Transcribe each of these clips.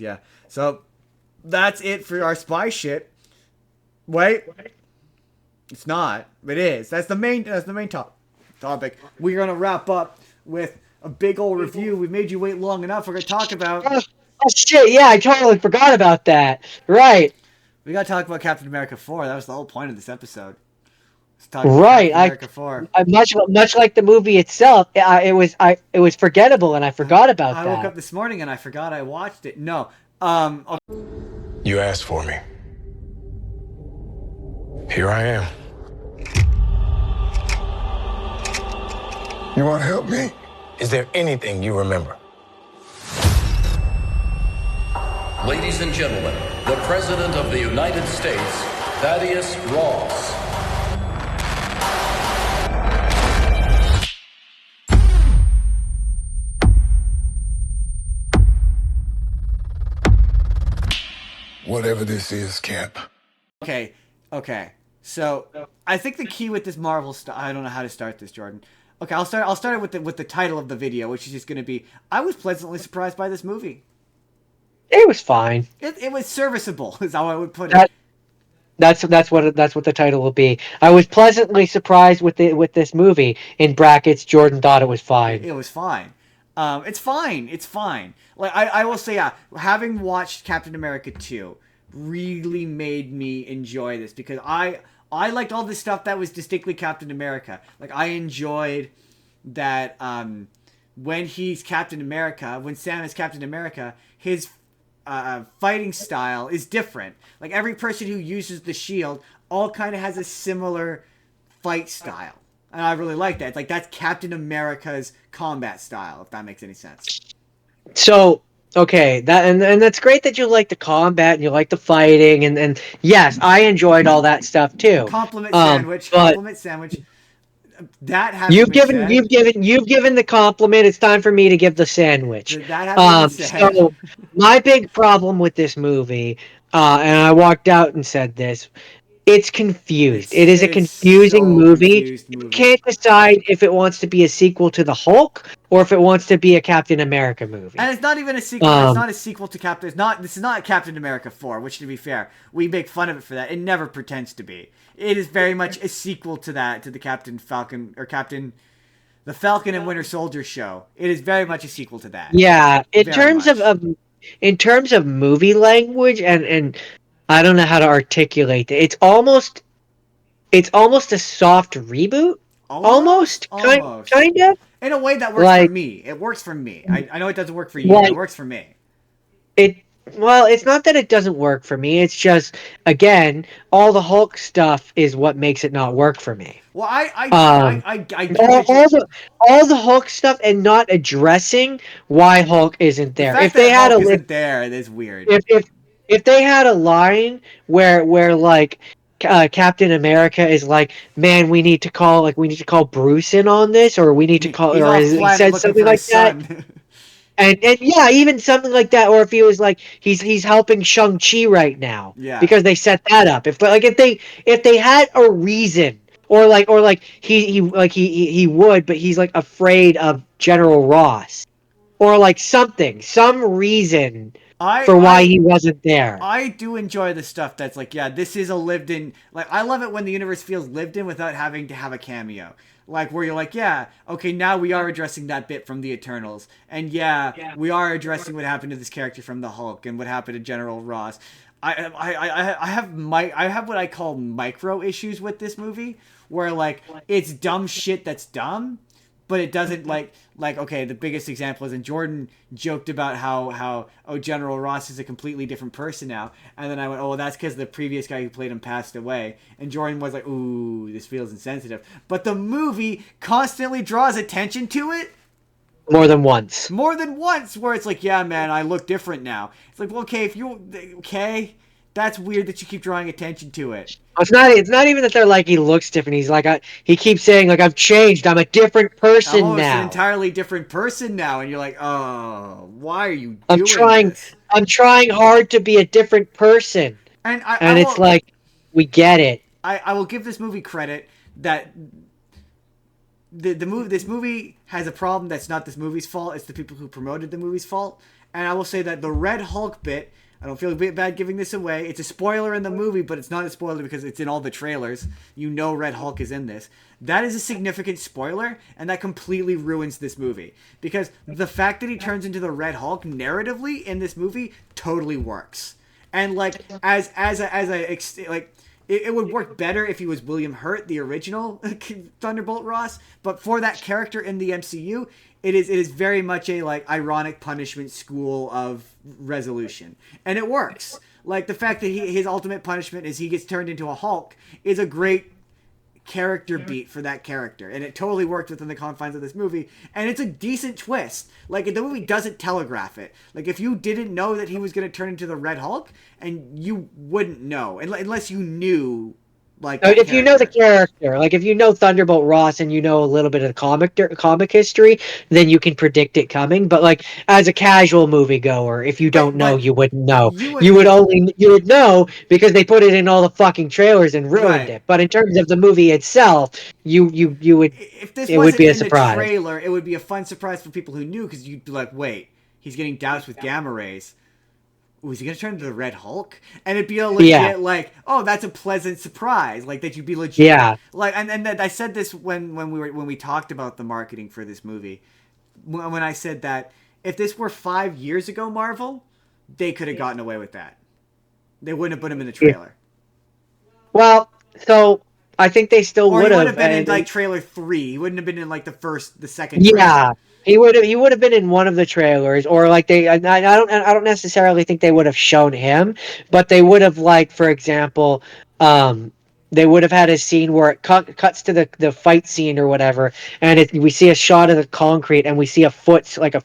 Yeah. So that's it for our spy shit. Wait, it's not. It is. That's the main. That's the main topic. We're gonna wrap up with a big old review. We made you wait long enough. We're gonna talk about. Oh shit! Yeah, I totally forgot about that. Right, We gotta talk about Captain America 4. That was the whole point of this episode. Let's talk about right. Captain America 4. I much like the movie itself. It was forgettable, and I forgot about I woke that. up this morning and I forgot I watched it. No. Okay. You asked for me. Here I am. You want to help me? Is there anything you remember? Ladies and gentlemen, the President of the United States, Thaddeus Ross. Whatever this is, Cap. Okay. Okay. So I think the key with this Marvel stuff. I don't know how to start this, Jordan. Okay, I'll start. I'll start it with the title of the video, which is just going to be. I was pleasantly surprised by this movie. It was fine. It was serviceable, is how I would put it. That that's what the title will be. I was pleasantly surprised with this movie. In brackets, Jordan thought it was fine. It was fine. It's fine. It's fine. Like I will say, yeah, having watched Captain America 2 really made me enjoy this because I liked all the stuff that was distinctly Captain America. Like I enjoyed that when he's Captain America, when Sam is Captain America, his fighting style is different. Like every person who uses the shield all kind of has a similar fight style. And I really like that. It's like that's Captain America's combat style, if that makes any sense. So okay, that and that's great that you like the combat and you like the fighting and yes, I enjoyed all that stuff too. Compliment sandwich. But Compliment sandwich. That having been said, you've given the compliment. It's time for me to give the sandwich. that having been said, So my big problem with this movie, and I walked out and said this, it's confused. It is a it is confusing so movie. confused You movie. can't decide if it wants to be a sequel to the Hulk or if it wants to be a Captain America movie. And it's not even a sequel. It's not a sequel to Captain. It's not. This is not Captain America 4. Which, to be fair, we make fun of it for that. It never pretends to be. It is very much a sequel to that, to the Captain Falcon or Captain, the Falcon and Winter Soldier show. It is very much a sequel to that. Yeah, Very much. in terms of movie language and I don't know how to articulate it. It's almost a soft reboot. Almost, Almost. kind of. In a way that works for Like, me. It works for me. I know it doesn't work for you, but it like works for me. it. Well, it's not that it doesn't work for me. It's just again, all the Hulk stuff is what makes it not work for me. Well, Um, I get all, what you. all the Hulk stuff and not addressing why Hulk isn't The there. fact If they that had Hulk a isn't there, it is weird. if they had a line where like Captain America is like, man, we need to call Bruce in on this, or we need to call, He's or off he planet said looking something for his like that, son. and yeah, even something like that, or if he was like he's helping Shang-Chi right now Yeah. because they set that up. If they had a reason. Or like he would, but he's like afraid of General Ross, or like some reason I for why I he wasn't there. I do enjoy the stuff that's like, yeah, this is a lived in. Like, I love it when the universe feels lived in without having to have a cameo. Like, where you're like, yeah, okay, now we are addressing that bit from the Eternals. And yeah, we are addressing what happened to this character from the Hulk and what happened to General Ross. I have what I call micro issues with this movie, where like it's dumb shit that's dumb, but it doesn't like okay, the biggest example is, and Jordan joked about how oh, General Ross is a completely different person now, and then I went, oh well, that's because the previous guy who played him passed away, and Jordan was like, ooh, this feels insensitive, but the movie constantly draws attention to it More than once. more than once, where it's like, yeah, man, I look different now. It's like, well, okay, if you okay, that's weird that you keep drawing attention to it. It's not even that they're like he looks different. He's like he keeps saying like I've changed. I'm a different I'm person almost an now. entirely different person now, and you're like, oh, why are you I'm doing trying this? I'm trying hard to be a different person. And And it's like we get it. I will give this movie credit that this movie has a problem that's not this movie's fault. It's the people who promoted the movie's fault. And I will say that the Red Hulk bit, I don't feel a bit bad giving this away. It's a spoiler in the movie, but it's not a spoiler because it's in all the trailers. You know Red Hulk is in this. That is a significant spoiler, and that completely ruins this movie. Because the fact that he turns into the Red Hulk narratively in this movie totally works. And like it would work better if he was William Hurt, the original Thunderbolt Ross. But for that character in the MCU, it is very much a like ironic punishment school of resolution, and it works. Like the fact that his ultimate punishment is he gets turned into a Hulk is a great character beat for that character, and it totally worked within the confines of this movie, and it's a decent twist. Like the movie doesn't telegraph it. Like if you didn't know that he was going to turn into the Red Hulk, and you wouldn't know unless you knew. Like if you know the character, like if you know Thunderbolt Ross and you know a little bit of the comic history, then you can predict it coming. But like as a casual moviegoer, if you don't know, you wouldn't know. You would know because they put it in all the fucking trailers and ruined it. But in terms of the movie itself, you would. If this it wasn't would be a in surprise. the trailer, it would be a fun surprise for people who knew because you'd be like, wait, he's getting doused with gamma rays. Was he gonna turn into the Red Hulk? And it'd be a legit like, oh, that's a pleasant surprise. Like that you'd be legit. Yeah. Like and I said this when we talked about the marketing for this movie. When I said that if this were 5 years ago, Marvel, they could have gotten away with that. They wouldn't have put him in the trailer. Well, so I think they still would have. He would have been in like trailer 3. He wouldn't have been in like the second. Yeah. Trailer. He would have been in one of the trailers, or like I don't necessarily think they would have shown him, but they would have, like, for example, they would have had a scene where it cuts to the fight scene or whatever, and we see a shot of the concrete and we see a foot, like the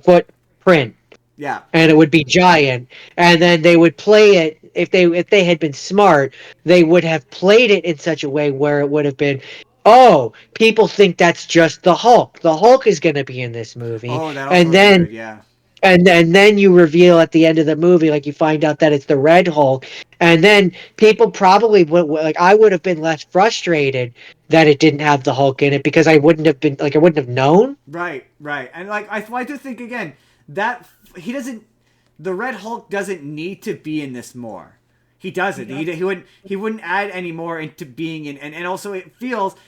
foot print. Yeah. And it would be giant, and then they would play it if they had been smart, they would have played it in such a way where it would have been, oh, people think that's just the Hulk. The Hulk is going to be in this movie. Oh, that also good, yeah. And then you reveal at the end of the movie, like you find out that it's the Red Hulk, and then people probably would, like, I would have been less frustrated that it didn't have the Hulk in it because I wouldn't have known. Right, and like I do think again that the Red Hulk doesn't need to be in this more. He doesn't. He wouldn't add any more into being in, and also it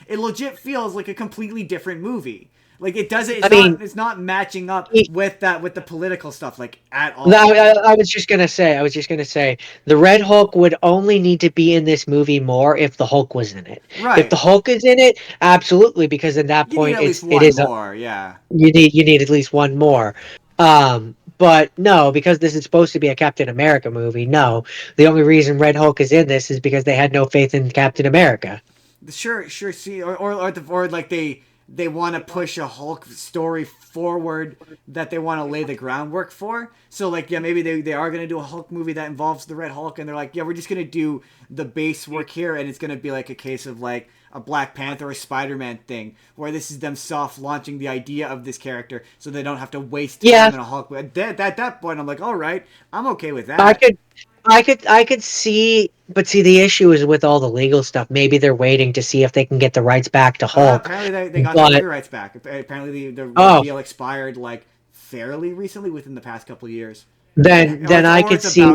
legit feels like a completely different movie. Like it doesn't. It's not matching up with the political stuff like at all. I was just gonna say the Red Hulk would only need to be in this movie more if the Hulk was in it. Right. If the Hulk is in it, absolutely, because at that point You need at least one more. But no, because this is supposed to be a Captain America movie. No, the only reason Red Hulk is in this is because they had no faith in Captain America. Sure. See, or like they want to push a Hulk story forward that they want to lay the groundwork for. So like, yeah, maybe they are going to do a Hulk movie that involves the Red Hulk, and they're like, yeah, we're just going to do the base work here, and it's going to be like a case of like a Black Panther or Spider-Man thing, where this is them soft launching the idea of this character so they don't have to waste time in a Hulk. At that point, I'm like, all right, I'm okay with that. I could see, but see, the issue is with all the legal stuff. Maybe they're waiting to see if they can get the rights back to Hulk. Apparently, they got the legal rights back. Apparently, the deal expired like fairly recently, within the past couple of years. Then I could see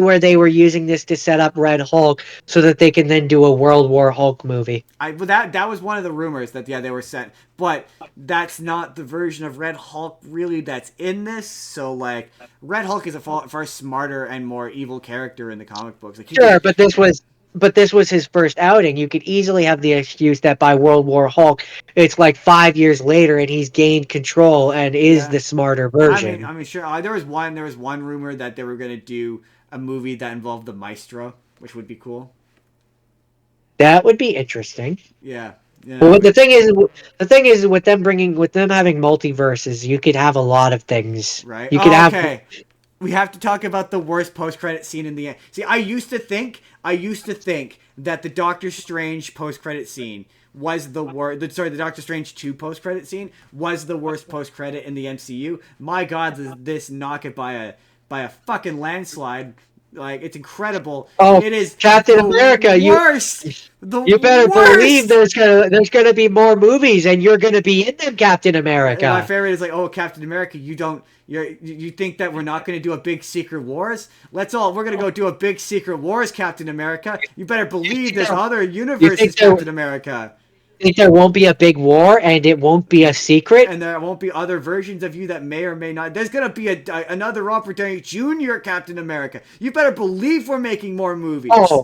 where they were using this to set up Red Hulk so that they can then do a World War Hulk movie. That was one of the rumors that they were set, but that's not the version of Red Hulk really that's in this. So like, Red Hulk is a far smarter and more evil character in the comic books. Like, but this was his first outing. You could easily have the excuse that by World War Hulk, it's like 5 years later and he's gained control and is the smarter version. I mean, sure. There was one rumor that they were going to do a movie that involved the Maestro, which would be cool. That would be interesting. Yeah. Well, the thing is, with them having multiverses, you could have a lot of things. Right. You could have. Okay. We have to talk about the worst post-credit scene in the end. See, I used to think that the Doctor Strange post-credit scene was the worst. Sorry, the Doctor Strange 2 post-credit scene was the worst post-credit in the MCU. My God, does this knock it by a fucking landslide? Like, it's incredible. Oh, It is Captain the America, worst. The you better believe worst. there's gonna be more movies, and you're gonna be in them, Captain And my America. favorite is like, oh, Captain America, you think that we're not going to do a big Secret Wars? We're going to go do a big Secret Wars, Captain America. You better believe there's other You universes, think there Captain America. think there won't be a big war, and it won't be a secret? And there won't be other versions of you that may or may not. There's going to be another Robert Downey Jr. Captain America. You better believe we're making more movies.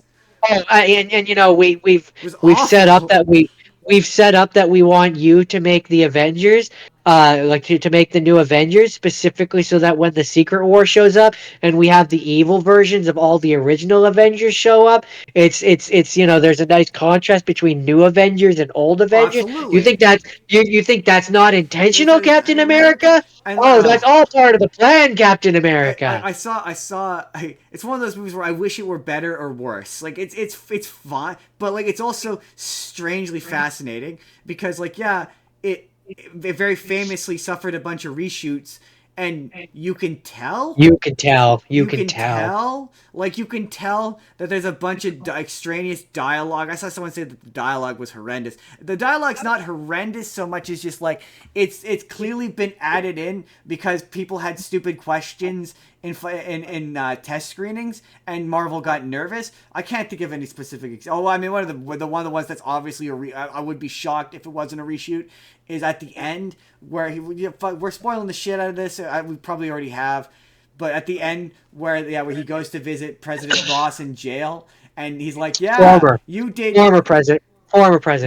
And you know It was we've set up awful. that we've set up that we want you to make the Avengers, like to make the new Avengers specifically so that when the Secret War shows up and we have the evil versions of all the original Avengers show up, it's there's a nice contrast between new Avengers and old Oh, Avengers. absolutely. You think that's not It's intentional, Captain America? and Oh, that's all part of the plan, Captain I, America. I saw it's one of those movies where I wish it were better or worse. Like it's fine, but like it's also strangely fascinating because like yeah, it very famously suffered a bunch of reshoots and you can tell You can tell. You you can can tell. tell like you can tell that there's a bunch of extraneous dialogue. I saw someone say that the dialogue was horrendous. The dialogue's not horrendous so much as just like it's clearly been added in because people had stupid questions in test screenings and Marvel got nervous. I can't think of any specific I mean one of the ones that's obviously I would be shocked if it wasn't a reshoot is at the end where we're spoiling the shit out of this. We probably already have. But at the end, where he goes to visit President Ross in jail, and he's like, "Yeah, Former, you did." former President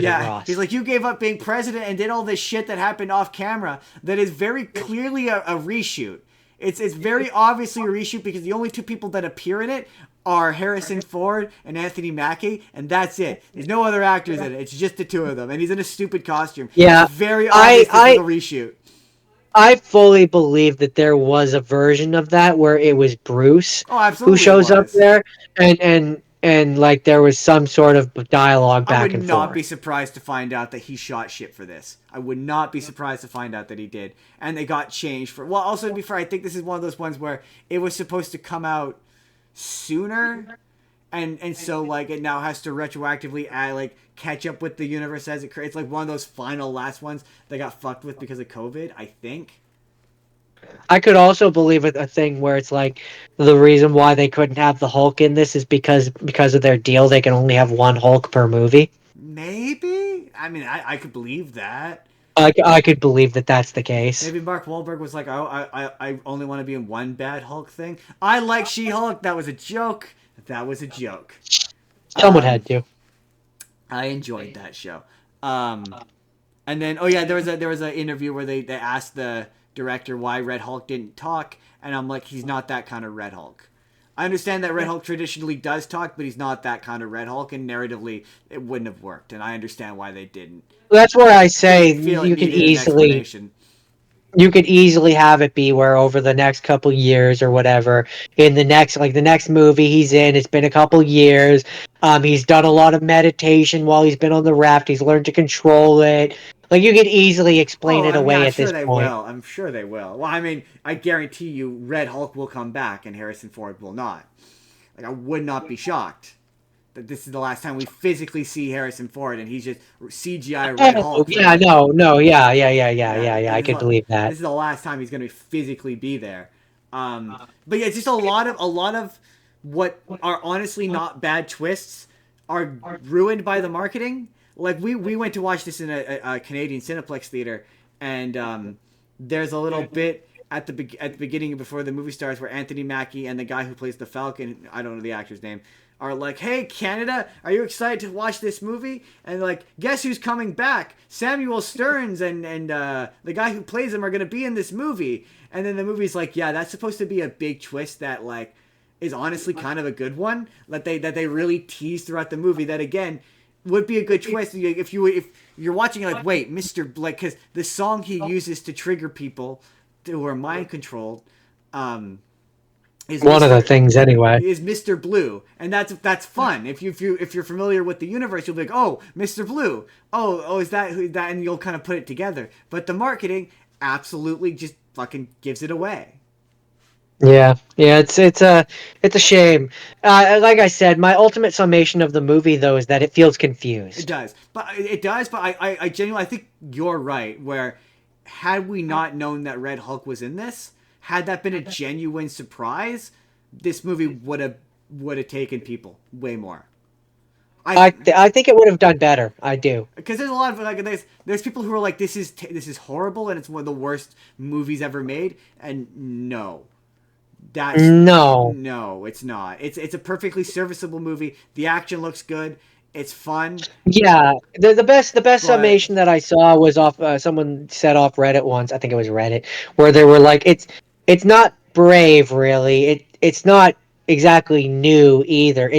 Yeah, he's Ross. like, "You gave up being president and did all this shit that happened off camera. That is very clearly a reshoot. It's very obviously a reshoot because the only two people that appear in it are Harrison Ford and Anthony Mackie, and that's it. There's no other actors in it. It's just the two of them, and he's in a stupid costume. Yeah, It's very obvious this is I a reshoot. I fully believe that there was a version of that where it was Bruce Oh, who absolutely, it shows up was. there, and like there was some sort of dialogue I would back and not forth. be surprised to find out that he shot shit for this. I would not be surprised to find out that he did. And they got changed for. Well, also to be fair, I think this is one of those ones where it was supposed to come out sooner, and so like it now has to retroactively catch up with the universe as it creates. It's like one of those final last ones that got fucked with because of COVID. I think. I could also believe a thing where it's like the reason why they couldn't have the Hulk in this is because of their deal. They can only have one Hulk per movie. Maybe. I mean, I could believe that. I could believe that that's the case. Maybe Mark Wahlberg was like, I only want to be in one bad Hulk thing. I like She-Hulk. That was a joke. That was a joke. Someone Um, had to. I enjoyed that show. And then there was an interview where they asked the director why Red Hulk didn't talk, and I'm like, he's not that kind of Red Hulk. I understand that Red Hulk traditionally does talk, but he's not that kind of Red Hulk, and narratively it wouldn't have worked, and I understand why they didn't. That's where I say Didn't feel it you could needed an easily explanation. have it be where over the next couple years or whatever in the next movie he's in, it's been a couple years, he's done a lot of meditation while he's been on the raft, he's learned to control it. Like you could easily explain Oh, it I mean, away I'm at this sure they point. will. I'm sure they will. Well, I mean, I guarantee you, Red Hulk will come back, and Harrison Ford will not. Like, I would not be shocked that this is the last time we physically see Harrison Ford, and he's just CGI Red Oh Hulk. yeah, no, yeah, I This is could believe that. This is the last time he's going to physically be there. But yeah, it's just a lot of what are honestly not bad twists are ruined by the marketing. Like we went to watch this in a Canadian Cineplex theater, and there's a little bit at the beginning before the movie starts where Anthony Mackie and the guy who plays the Falcon, I don't know the actor's name, are like, "Hey Canada, are you excited to watch this movie?" And like, guess who's coming back? Samuel Stearns and the guy who plays him are gonna be in this movie. And then the movie's like, yeah, that's supposed to be a big twist that like is honestly kind of a good one that they really tease throughout the movie. That again would be a good twist if you're watching like, wait, Mr. Blake, because the song he uses to trigger people who are mind controlled is One of the things anyway. is Mr. Blue, and that's fun. If you're familiar with the universe, you'll be like, oh, Mr. Blue, is that who that, and you'll kind of put it together. But the marketing absolutely just fucking gives it away. Yeah, yeah, it's a shame. Like I said, my ultimate summation of the movie though is that it feels It confused. does, but I genuinely I think you're right. Where had we not known that Red Hulk was in this, had that been a genuine surprise, this movie would have taken people way more. I I think it would have done better. I do. because there's a lot of like there's people who are like this is horrible and it's one of the worst movies ever made, and no, that's No. no, it's not. It's a perfectly serviceable movie. The action looks good. It's fun, Yeah, the best but summation that I saw was off someone said off Reddit once. I think it was Reddit where they were like, it's not brave really. It's not exactly new either.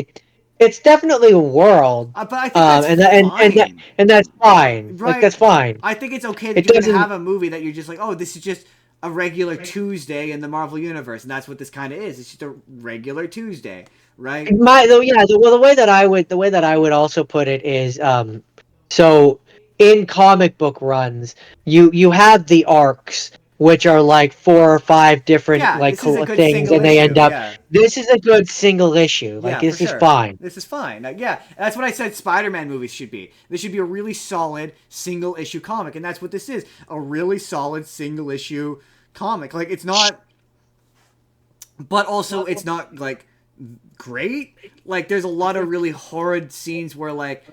It's definitely a world. but I think that's And fine. and that's fine. Like Right. that's fine. I think it's okay that It you can doesn't. have a movie that you're just like, oh, this is just a regular Tuesday in the Marvel universe, and that's what this kind of is. It's just a regular Tuesday, right? My though, yeah. Well, the way that I would also put it is, so in comic book runs, you have the arcs, which are like four or five different Yeah, like this is a good things, single and they issue. end up. Yeah, This is a good single issue. Like yeah, for this is sure. fine. This is fine. Yeah, that's what I said. Spider-Man movies should be. This should be a really solid single issue comic, and that's what this is. A really solid single issue comic. Like it's not, but also it's not like great. Like there's a lot of really horrid scenes where like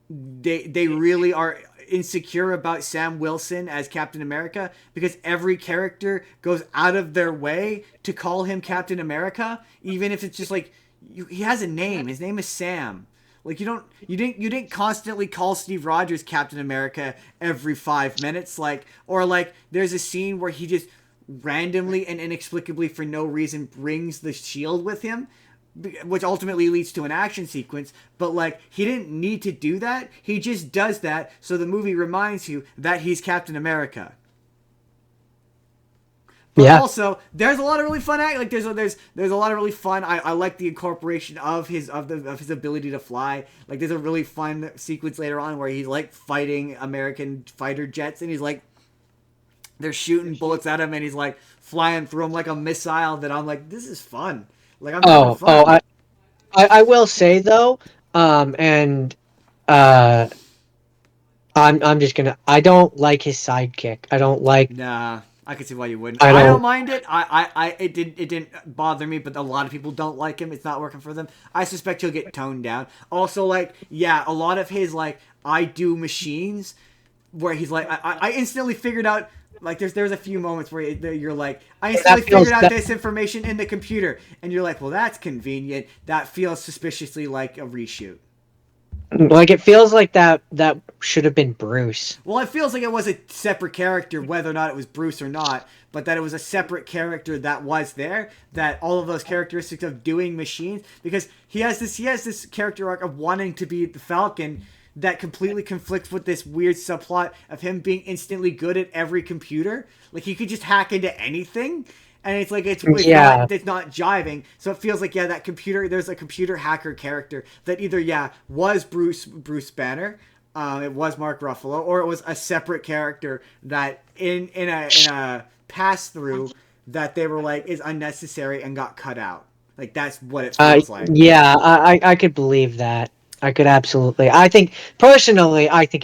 they really are insecure about Sam Wilson as Captain America because every character goes out of their way to call him Captain America, even if it's just like he has a name. His name is Sam. Like you didn't constantly call Steve Rogers Captain America every 5 minutes, like or like there's a scene where he just randomly and inexplicably for no reason brings the shield with him, which ultimately leads to an action sequence. But like he didn't need to do that. He just does that so the movie reminds you that he's Captain America. But Yeah. also, there's a lot of really fun act. Like there's a lot of really fun. I like the incorporation of his ability to fly. Like there's a really fun sequence later on where he's like fighting American fighter jets, and he's like they're shooting bullets at him, and he's like flying through them like a missile. That I'm like, this is fun. Like I'm having Oh, fun. I will say though, and uh, I'm just gonna. I don't like his sidekick. I don't like. Nah, I can see why you wouldn't. I I don't don't. mind it. It didn't bother me, but a lot of people don't like him. It's not working for them. I suspect he'll get toned down. Also, like, yeah, a lot of his like I do machines, where he's like, I instantly figured out. Like, there's a few moments where you're like, I instantly figured out this information in the computer, and you're like, well, that's convenient. That feels suspiciously like a reshoot. Like it feels like that should have been Bruce. Well, it feels like it was a separate character, whether or not it was Bruce or not, but that it was a separate character that was there. That all of those characteristics of doing machines, because he has this character arc of wanting to be the Falcon that completely conflicts with this weird subplot of him being instantly good at every computer. Like he could just hack into anything. And it's like Yeah. it's not jiving, so it feels like that computer. There's a computer hacker character that either was Bruce Banner, it was Mark Ruffalo, or it was a separate character that in a pass through that they were like is unnecessary and got cut out. Like that's what it feels like. Yeah, I could believe that. I could absolutely. I think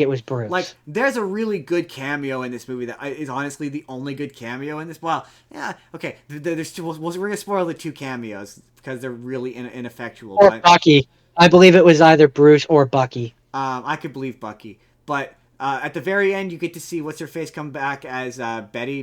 it was Like, Bruce. there's a really good cameo in this movie that is honestly the only good cameo in this. Well, yeah, okay. There's two. We're gonna spoil the two cameos because they're really ineffectual. Or But Bucky. I believe it was either Bruce or Bucky. I could believe Bucky. But at the very end, you get to see what's her face come back as Betty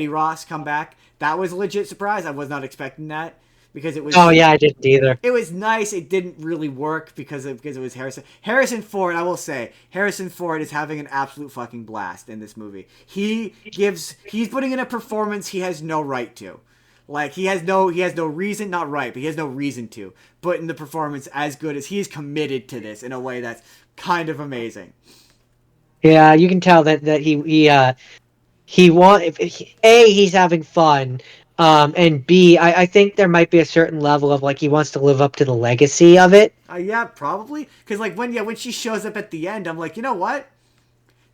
Ross come back. That was a legit surprise. I was not expecting that because it was. Oh yeah, I didn't either. It was nice. It didn't really work because it was Harrison Ford. I will say Harrison Ford is having an absolute fucking blast in this movie. He's putting in a performance he has no right to. Like he has no reason, not right, but he has no reason to put in the performance as good as he's committed to this in a way that's kind of amazing. Yeah, you can tell that he want he's having fun, and B I think there might be a certain level of like he wants to live up to the legacy of it. Yeah, probably because like when she shows up at the end, I'm like, you know what?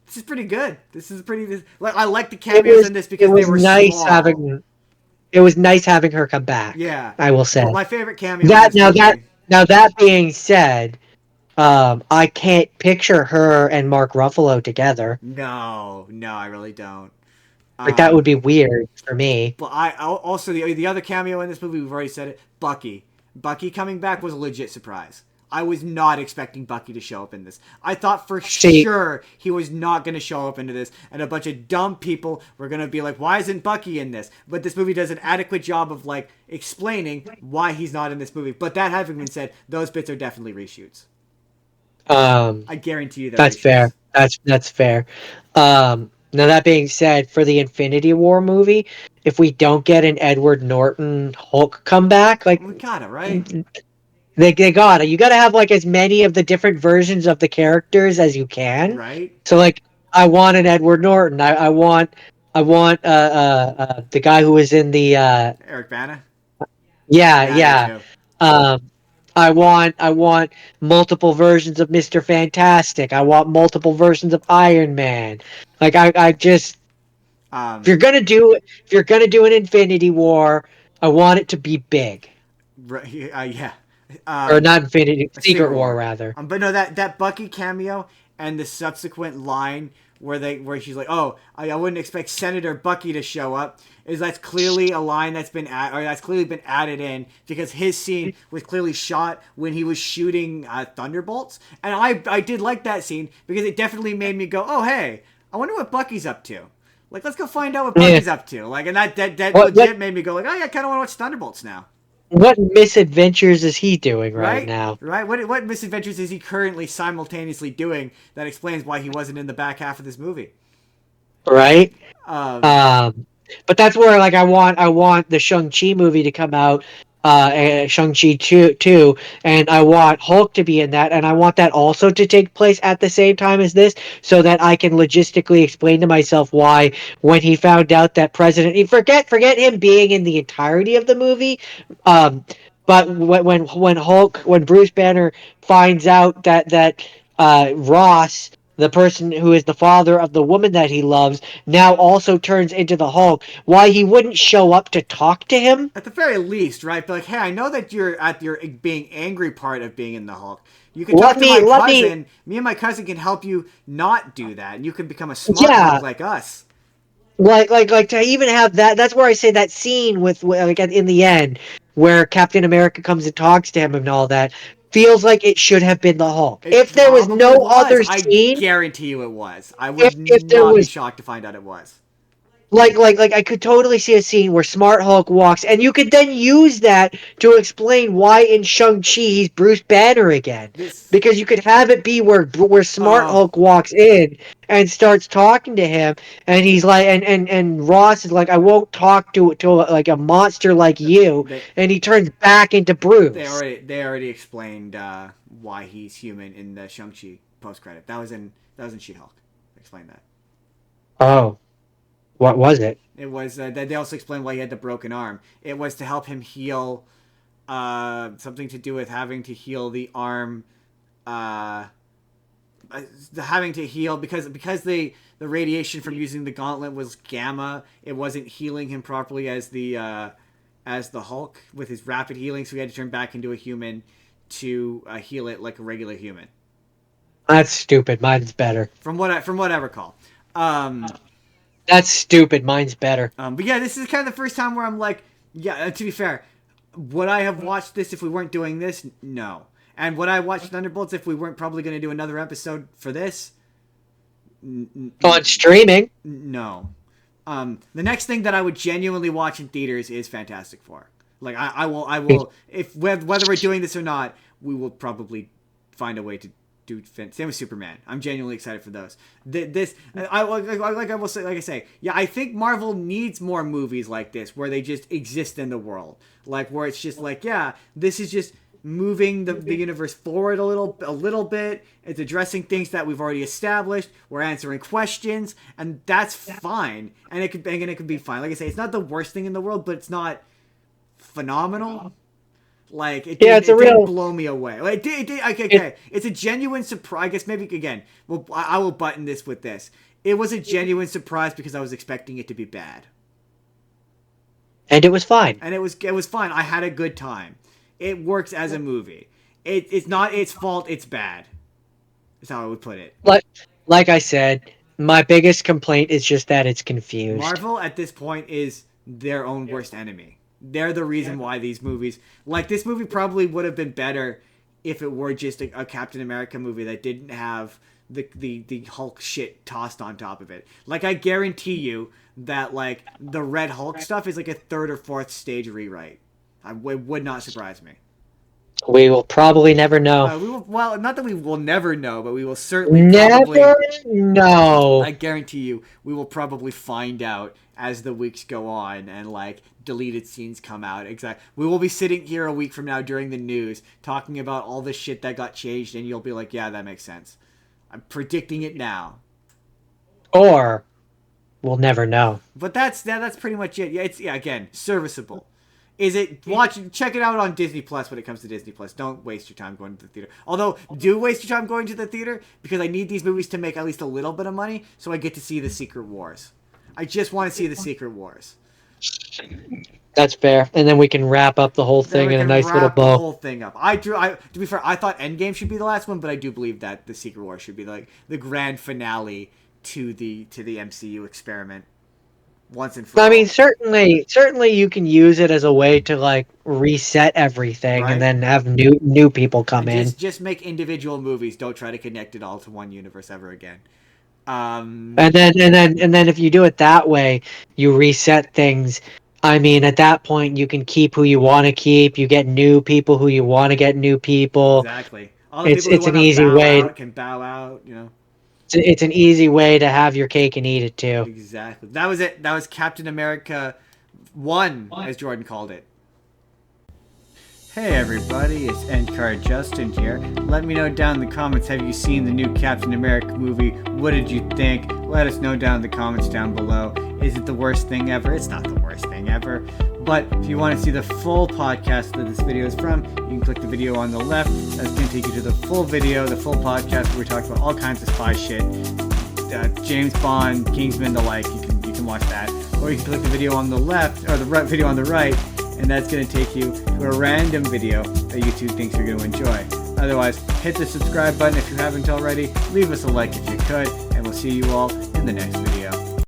This is pretty good. This is pretty. Like I like the cameos in this because it was they were nice small. having it was nice having her come back. Yeah. I will say Well, my favorite cameo in that this movie. now that being said, I can't picture her and Mark Ruffalo together. No, no, I really don't. Like that Um, would be weird for me. but also the other cameo in this movie, we've already said it. Bucky. Bucky coming back was a legit surprise. I was not expecting Bucky to show up in this. I thought for See, sure he was not going to show up into this, and a bunch of dumb people were going to be like, "Why isn't Bucky in this?" But this movie does an adequate job of like explaining why he's not in this movie. But that having been said, those bits are definitely reshoots. I guarantee you they're that's reshoots. fair. That's fair. Now that being said, for the Infinity War movie, if we don't get an Edward Norton Hulk comeback, like We got it right, they gotta, you gotta have like as many of the different versions of the characters as you can. right? So like, I want an Edward Norton. I want the guy who was in the Eric Bana. yeah, Yeah, I do yeah. too. Um, I want multiple versions of Mr. Fantastic. I want multiple versions of Iron Man. Like I just, Um, if you're gonna do an Infinity War, I want it to be big. yeah. Or not Infinity, A Secret Secret War War. rather. But no, that Bucky cameo and the subsequent line where she's like, "Oh, I wouldn't expect Senator Bucky to show up," that's clearly a line that's clearly been added in because his scene was clearly shot when he was shooting Thunderbolts, and I did like that scene because it definitely made me go, "Oh, hey, I wonder what Bucky's up to." Like, let's go find out what Yeah. Bucky's up to. Like, and that What legit made me go, like, "Oh yeah, I kind of want to watch Thunderbolts now." what misadventures is he doing right Right? now? Right? What misadventures is he currently simultaneously doing that explains why he wasn't in the back half of this movie? Right? Um, Um, but that's where like I want the Shang-Chi movie to come out, Shang-Chi 2, and I want Hulk to be in that, and I want that also to take place at the same time as this, so that I can logistically explain to myself why when he found out that forget him being in the entirety of the movie, um, but when Bruce Banner finds out that Ross, the person who is the father of the woman that he loves, now also turns into the Hulk, why he wouldn't show up to talk to him? at the very least, right? But like, hey, I know that you're at your being angry part of being in the Hulk. You can talk to my Let me, cousin. Me and my cousin can help you not do that, and you can become a smart yeah, Hulk like us. like to even have that. That's where I say that scene with like in the end where Captain America comes and talks to him and all that feels like it should have been the Hulk. It If there was probably no was. other I scene, guarantee you it was. I would if there not be was shocked to find out it was. like I could totally see a scene where Smart Hulk walks, and you could then use that to explain why in Shang-Chi he's Bruce Banner again. This. Because you could have it be where Smart Oh, Hulk walks in and starts talking to him, and he's like, and Ross is like, I won't talk to like a monster like you, they and he turns back into Bruce. they already explained why he's human in the Shang-Chi post credit. That was in She-Hulk. Explain that. Oh, what was it? It was they also explained why he had the broken arm. It was to help him heal something to do with having to heal the arm having to heal because the radiation from using the gauntlet was gamma. It wasn't healing him properly as the Hulk with his rapid healing, so he had to turn back into a human to heal it like a regular human. That's stupid. Mine's better. From what I recall. That's stupid. Mine's better. But yeah, this is kind of the first time where I'm like, yeah. To be fair, would I have watched this if we weren't doing this? No. And would I watch Thunderbolts if we weren't probably going to do another episode for this? On streaming. No. The next thing that I would genuinely watch in theaters is Fantastic Four. Like I will. If whether we're doing this or not, we will probably find a way to do. Same with Superman. I'm genuinely excited for those. I will say, like I say, yeah, I think Marvel needs more movies like this where they just exist in the world, like where it's just like, yeah, this is just moving the universe forward a little bit. It's addressing things that we've already established. We're answering questions, and that's fine. And it could be fine. Like I say, it's not the worst thing in the world, but it's not phenomenal. Like it didn't blow me away. Like it did. Okay. It's a genuine surprise. I guess maybe again. Well, I will button this with this. It was a genuine surprise because I was expecting it to be bad. And it was fine. And it was fine. I had a good time. It works as a movie. It's not its fault. It's bad. That's how I would put it. Like I said, my biggest complaint is just that it's confused. Marvel at this point is their own worst enemy. They're the reason why these movies, like this movie, probably would have been better if it were just a Captain America movie that didn't have the Hulk shit tossed on top of it. Like, I guarantee you that, like, the Red Hulk stuff is like a third or fourth stage rewrite. It would not surprise me. We will probably never know. Well, not that we will never know, but we will certainly Never know. I guarantee you, we will probably find out as the weeks go on and, like, deleted scenes come out. Exactly. We will be sitting here a week from now during the news talking about all the shit that got changed, and you'll be like, yeah, that makes sense. I'm predicting it now. Or we'll never know. But that's pretty much it. Yeah, again, serviceable. Is it check it out on Disney Plus when it comes to Disney Plus. Don't waste your time going to the theater. Although, do waste your time going to the theater because I need these movies to make at least a little bit of money so I get to see the Secret Wars. I just want to see the Secret Wars. That's fair. And then we can wrap up the whole thing in a nice little bow. The whole thing up. To be fair, I thought Endgame should be the last one, but I do believe that the Secret Wars should be like the grand finale to the MCU experiment. Once and for all. I mean, certainly you can use it as a way to like reset everything Right. and then have new people come in. Just make individual movies. Don't try to connect it all to one universe ever again. And then if you do it that way, you reset things. I mean, at that point, you can keep who you want to keep. You get new people who you want to get new people. Exactly. All the It's people who an wanna easy bow way. out can bow out. You know. It's an easy way to have your cake and eat it too. Exactly. That was it. That was Captain America 1, as Jordan called it. Hey everybody, it's Endcard Justin here. Let me know down in the comments, have you seen the new Captain America movie? What did you think? Let us know down in the comments down below. Is it the worst thing ever? It's not the worst thing ever. But if you want to see the full podcast that this video is from, you can click the video on the left. That's going to take you to the full video, the full podcast where we talk about all kinds of spy shit. James Bond, Kingsman, the like. You can watch that. Or you can click the video on the left, or the video on the right, and that's going to take you to a random video that YouTube thinks you're going to enjoy. Otherwise, hit the subscribe button if you haven't already. Leave us a like if you could, and we'll see you all in the next video.